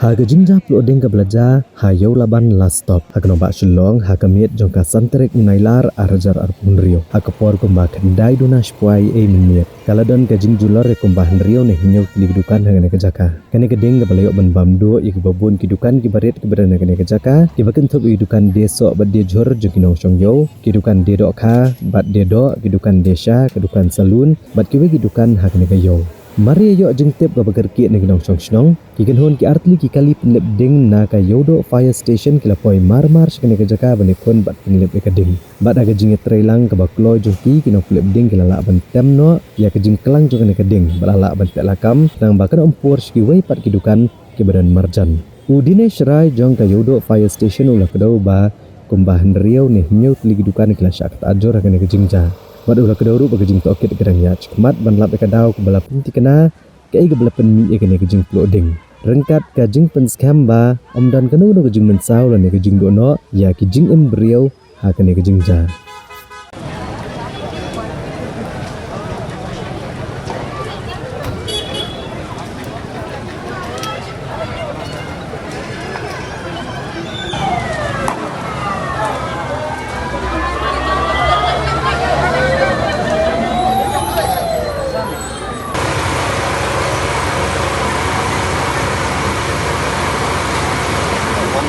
Haga jingjap lo ding ka belajar hayo Laban last stop hakno ba shulong hakamit jongka santrek nailar arajar arpun rio hakapor kumba kendai duna shpuai e minit kaladon ka jingjulor e kumba rio ne hinyo Dukan hangane ka jaka kane ka ding ka balayok ban bamdo ik babun ki Dukan ki baret ki badan hangane ka jaka ki bakin thop i Dukan deso bad de jor jokino shongyo ki Dukan de do kha bad de do ki Dukan desha ki Dukan salun bad ki Dukan hangane ka yo Mari yo jengtep ka bagarki ne ginong song ki genhon ki artli ki kali penlep ding na ka yodo fire station ki lapoi mar skene ka jaka bane kon bat penlep ka ding bat aga jinge trailang ka baklo joki ki no penlep ding ki lala ban temno ya ka jing kelang jo ka ding balala ban telakam nang bakan ompor ski wei pat ki Dukan ki badan marjan udine shrai jong ka yodo fire station ula kedau ba kumbahan riau ne nyu ki Dukan ki la syak ta ajor ka ne ka jingja Madu la kedauru bagi jing tokit gerang ya cekmat ban lap ka daw ke bala penti kena ke ai bala pen mi e kene ke jing ploding rengkat ka jing pen scam ba omdan kanu no ke jing mensau la ne ke jing do no ya ki jing embryo ha kene ke jing ja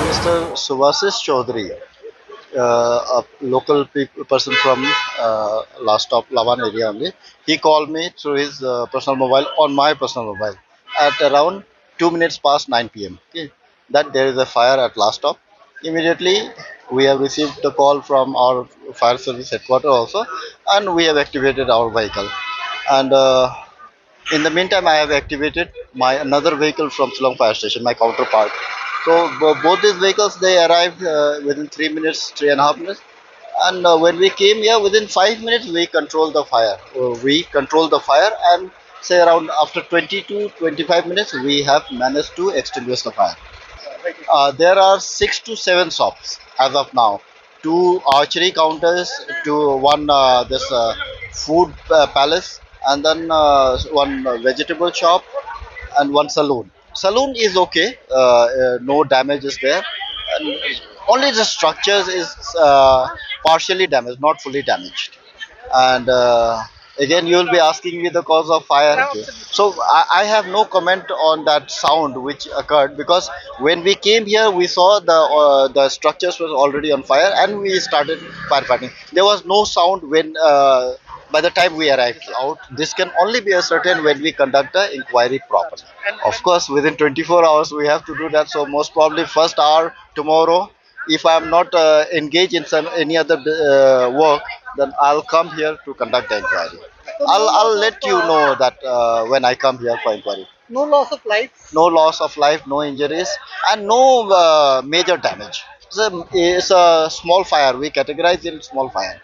Mr. Subhasis Chaudhary, a local person from last stop Laban area only. He called me through his personal mobile on my personal mobile at around 2 minutes past 9 p.m. Okay, that there is a fire at last stop. Immediately, we have received the call from our fire service headquarters also, and we have activated our vehicle. And in the meantime, I have activated my another vehicle from Shillong Fire Station, my counterpart. So both these vehicles they arrived within 3 minutes, 3.5 minutes, and when we came here within 5 minutes we controlled the fire. We controlled the fire, and say around after 20 to 25 minutes we have managed to extinguish the fire. There are 6 to 7 shops as of now. Two archery counters, one this food palace, and then one vegetable shop, and one saloon. Saloon is okay, no damage is there. And only the structures is partially damaged, not fully damaged. And again, you will be asking me the cause of fire. Okay. So I have no comment on that sound which occurred, because when we came here, we saw the structures was already on fire, and we started firefighting. There was no sound when. By the time we arrived out, this can only be ascertained when we conduct the inquiry properly. Of course, within 24 hours we have to do that. So most probably first hour tomorrow, if I am not engaged in any other work, then I'll come here to conduct the inquiry. I'll let you know that when I come here for inquiry. No loss of life. No loss of life, no injuries, and no major damage. It's a small fire. We categorize it as small fire.